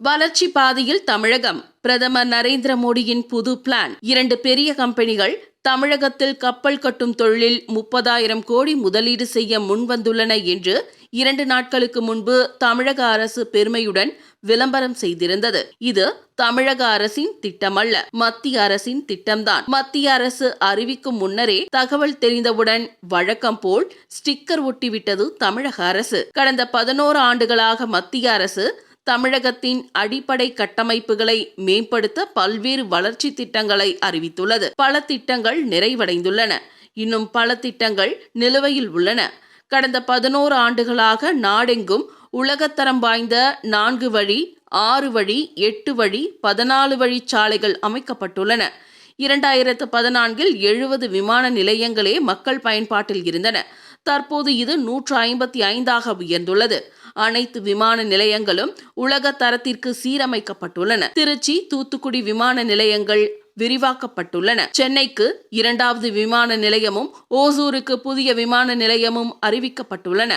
வளர்ச்சி பாதையில் தமிழகம். பிரதமர் நரேந்திர மோடியின் புது பிளான். 2 பெரிய கம்பெனிகள் தமிழகத்தில் கப்பல் கட்டும் தொழிலில் 30,000 கோடி முதலீடு செய்ய முன்வந்துள்ளன என்று 2 நாட்களுக்கு முன்பு தமிழக அரசு பெருமையுடன் விளம்பரம் செய்திருந்தது. இது தமிழக அரசின் திட்டமல்ல, மத்திய அரசின் திட்டம்தான். மத்திய அரசு அறிவிக்கும் முன்னரே தகவல் தெரிந்தவுடன் வழக்கம் போல் ஸ்டிக்கர் ஒட்டிவிட்டது தமிழக அரசு. கடந்த 11 ஆண்டுகளாக மத்திய அரசு தமிழகத்தின் அடிப்படை கட்டமைப்புகளை மேம்படுத்த பல்வேறு வளர்ச்சி திட்டங்களை அறிவித்துள்ளது. பல திட்டங்கள் நிறைவடைந்துள்ளன. இன்னும் பல திட்டங்கள் நிலுவையில் உள்ளன. கடந்த 11 ஆண்டுகளாக நாடெங்கும் உலகத்தரம் வாய்ந்த 4 வழி, 6 வழி, 8 வழி, 14 வழி சாலைகள் அமைக்கப்பட்டுள்ளன. 2014இல் 70 விமான நிலையங்களே மக்கள் பயன்பாட்டில் இருந்தன. தற்போது இது 155ஆக உயர்ந்துள்ளது. அனைத்து விமான நிலையங்களும் உலக தரத்திற்கு சீரமைக்கப்பட்டுள்ளன. திருச்சி, தூத்துக்குடி விமான நிலையங்கள் விரிவாக்கப்பட்டுள்ளன. சென்னைக்கு 2வது விமான நிலையமும், ஓசூருக்கு புதிய விமான நிலையமும் அறிவிக்கப்பட்டுள்ளன.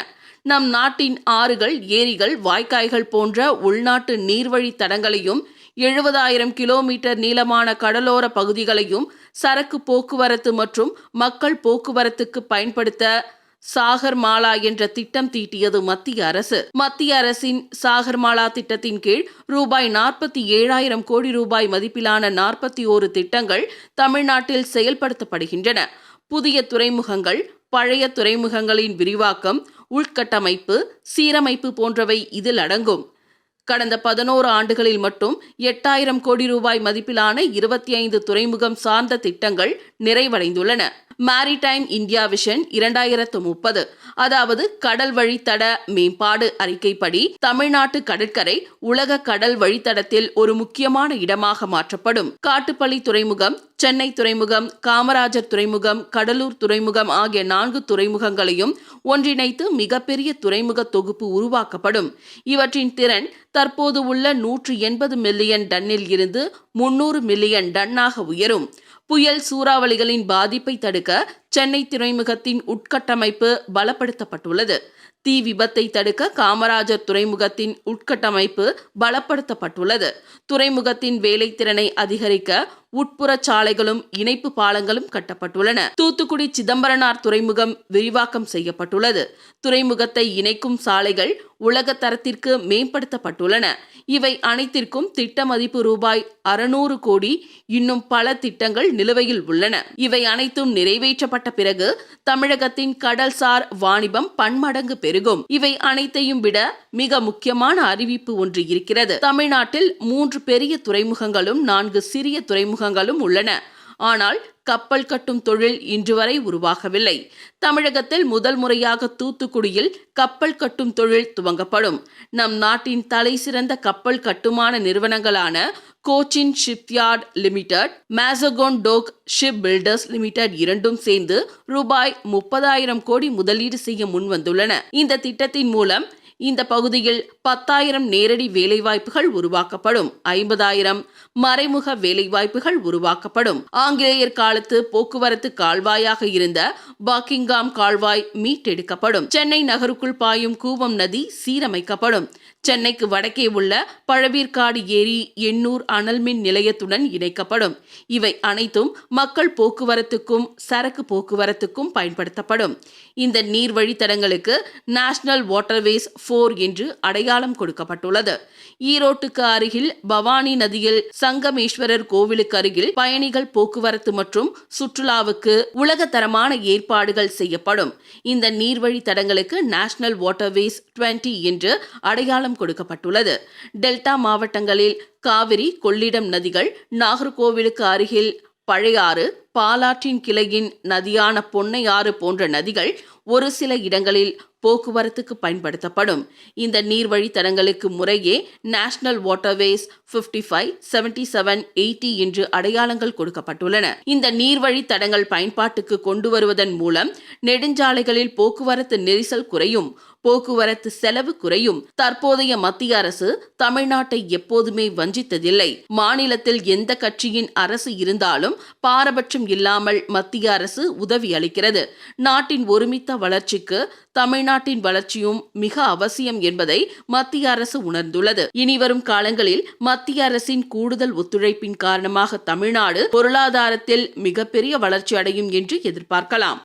நம் நாட்டின் ஆறுகள், ஏரிகள், வாய்க்கால்கள் போன்ற உள்நாட்டு நீர்வழி தடங்களையும் 70,000 கிலோமீட்டர் நீளமான கடலோர பகுதிகளையும் சரக்கு போக்குவரத்து மற்றும் மக்கள் போக்குவரத்துக்கு பயன்படுத்த சாகர்மாலா என்ற திட்டம் தீட்டியது மத்திய அரசு. மத்திய அரசின் சாகர்மாலா திட்டத்தின் கீழ் ரூபாய் 47,000 கோடி ரூபாய் மதிப்பிலான 41 திட்டங்கள் தமிழ்நாட்டில் செயல்படுத்தப்படுகின்றன. புதிய துறைமுகங்கள், பழைய துறைமுகங்களின் விரிவாக்கம், உள்கட்டமைப்பு, சீரமைப்பு போன்றவை இதில் அடங்கும். கடந்த 11 ஆண்டுகளில் மட்டும் 8,000 கோடி ரூபாய் மதிப்பிலான 25 துறைமுகம் சார்ந்த திட்டங்கள் நிறைவடைந்துள்ளன. மேரிடைம் இந்தியா விஷன் 2030, அதாவது கடல் வழித்தட மேம்பாடு அறிக்கைப்படி தமிழ்நாட்டு கடற்கரை உலக கடல் வழித்தடத்தில் ஒரு முக்கியமான இடமாக மாற்றப்படும். காட்டுப்பள்ளி துறைமுகம், சென்னை துறைமுகம், காமராஜர் துறைமுகம், கடலூர் துறைமுகம் ஆகிய 4 துறைமுகங்களையும் ஒன்றிணைத்து மிகப்பெரிய துறைமுக தொகுப்பு உருவாக்கப்படும். இவற்றின் திறன் தற்போது உள்ள 180 மில்லியன் டன்னில் இருந்து 300 மில்லியன் டன்னாக உயரும். புயல், சூறாவளிகளின் பாதிப்பை தடுக்க சென்னை துறைமுகத்தின் உட்கட்டமைப்பு பலப்படுத்தப்பட்டுள்ளது. தீ விபத்தை தடுக்க காமராஜர் துறைமுகத்தின் உட்கட்டமைப்பு பலப்படுத்தப்பட்டுள்ளது. துறைமுகத்தின் வேலைத்திறனை அதிகரிக்க உட்புற சாலைகளும் இணைப்பு பாலங்களும் கட்டப்பட்டுள்ளன. தூத்துக்குடி சிதம்பரனார் துறைமுகம் விரிவாக்கம் செய்யப்பட்டுள்ளது. துறைமுகத்தை இணைக்கும் சாலைகள் உலக தரத்திற்கு மேம்படுத்தப்பட்டுள்ளன. இவை அனைத்திற்கும் திட்ட மதிப்பு ரூபாய் 600 கோடி. இன்னும் பல திட்டங்கள் நிலுவையில் உள்ளன. இவை அனைத்தும் நிறைவேற்றப்பட்ட பிறகு தமிழகத்தின் கடல்சார் வாணிபம் பன்மடங்கு பெருகும். இவை அனைத்தையும் விட மிக முக்கியமான அறிவிப்பு ஒன்று இருக்கிறது. தமிழ்நாட்டில் 3 பெரிய துறைமுகங்களும் 4 சிறிய துறைமுகங்களும் உள்ளன. ஆனால் கப்பல் கட்டும் தொழில் இன்று வரை உருவாகவில்லை. தமிழகத்தில் முதல் முறையாக தூத்துக்குடியில் கப்பல் கட்டும் தொழில் துவங்கப்படும். நம் நாட்டின் தலை சிறந்த கப்பல் கட்டுமான நிறுவனங்களான கோச்சின் ஷிப்யார்ட் லிமிடெட், மேசகோன் டோக் ஷிப் பில்டர்ஸ் லிமிடெட் இரண்டும் சேர்ந்து ரூபாய் 30,000 கோடி முதலீடு செய்ய முன்வந்துள்ளன. இந்த திட்டத்தின் மூலம் இந்த பகுதியில் 10,000 நேரடி வேலைவாய்ப்புகள் உருவாக்கப்படும். 50,000 மறைமுக வேலைவாய்ப்புகள் உருவாக்கப்படும். ஆங்கிலேயர் காலத்து போக்குவரத்து கால்வாயாக இருந்த பாக்கிங்காம் கால்வாய் மீட்டெடுக்கப்படும். சென்னை நகருக்குள் பாயும் கூவம் நதி சீரமைக்கப்படும். சென்னைக்கு வடக்கே உள்ள பழவேற்காடு ஏரி எண்ணூர் அனல்மின் நிலையத்துடன் இணைக்கப்படும். இவை அனைத்தும் மக்கள் போக்குவரத்துக்கும் சரக்கு போக்குவரத்துக்கும் பயன்படுத்தப்படும். இந்த நீர் வழித்தடங்களுக்கு நேஷனல் வாட்டர்வேஸ் 4 என்று அடையாளம் கொடுக்கப்பட்டுள்ளது. ஈரோட்டுக்கு அருகில் பவானி நதியில் சங்கமேஸ்வரர் கோவிலுக்கு அருகில் பயணிகள் போக்குவரத்து மற்றும் சுற்றுலாவுக்கு உலகத்தரமான ஏற்பாடுகள் செய்யப்படும். இந்த நீர்வழி தடங்களுக்கு நேஷனல் வாட்டர்வேஸ் 20 என்று அடையாளம் கொடுக்கப்பட்டுள்ளது. டெல்டா மாவட்டங்களில் காவிரி, கொள்ளிடம் நதிகள், நாகர்கோவிலுக்கு அருகில் பழையாறு, பாலாற்றின் கிளையின் நதியான பொன்னையாறு போன்ற நதிகள் ஒரு சில இடங்களில் போக்குவரத்துக்கு பயன்படுத்தப்படும். இந்த நீர்வழி தடங்களுக்கு முறையே நேஷனல் வாட்டர்வேஸ் 55, 77, 80 என்று அடையாளங்கள் கொடுக்கப்பட்டுள்ளன. இந்த நீர்வழி தடங்கள் பயன்பாட்டுக்கு கொண்டு வருவதன் மூலம் நெடுஞ்சாலைகளில் போக்குவரத்து நெரிசல் குறையும், போக்குவரத்து செலவு குறையும். தற்போதைய மத்திய அரசு தமிழ்நாட்டை எப்போதுமே வஞ்சித்ததில்லை. மாநிலத்தில் எந்த கட்சியின் அரசு இருந்தாலும் பாரபட்சம் இல்லாமல் மத்திய அரசு உதவி அளிக்கிறது. நாட்டின் ஒருமித்த வளர்ச்சிக்கு தமிழ்நாட்டின் வளர்ச்சியும் மிக அவசியம் என்பதை மத்திய அரசு உணர்ந்துள்ளது. இனிவரும் காலங்களில் மத்திய அரசின் கூடுதல் ஒத்துழைப்பின் காரணமாக தமிழ்நாடு பொருளாதாரத்தில் மிகப்பெரிய வளர்ச்சி அடையும் என்று எதிர்பார்க்கலாம்.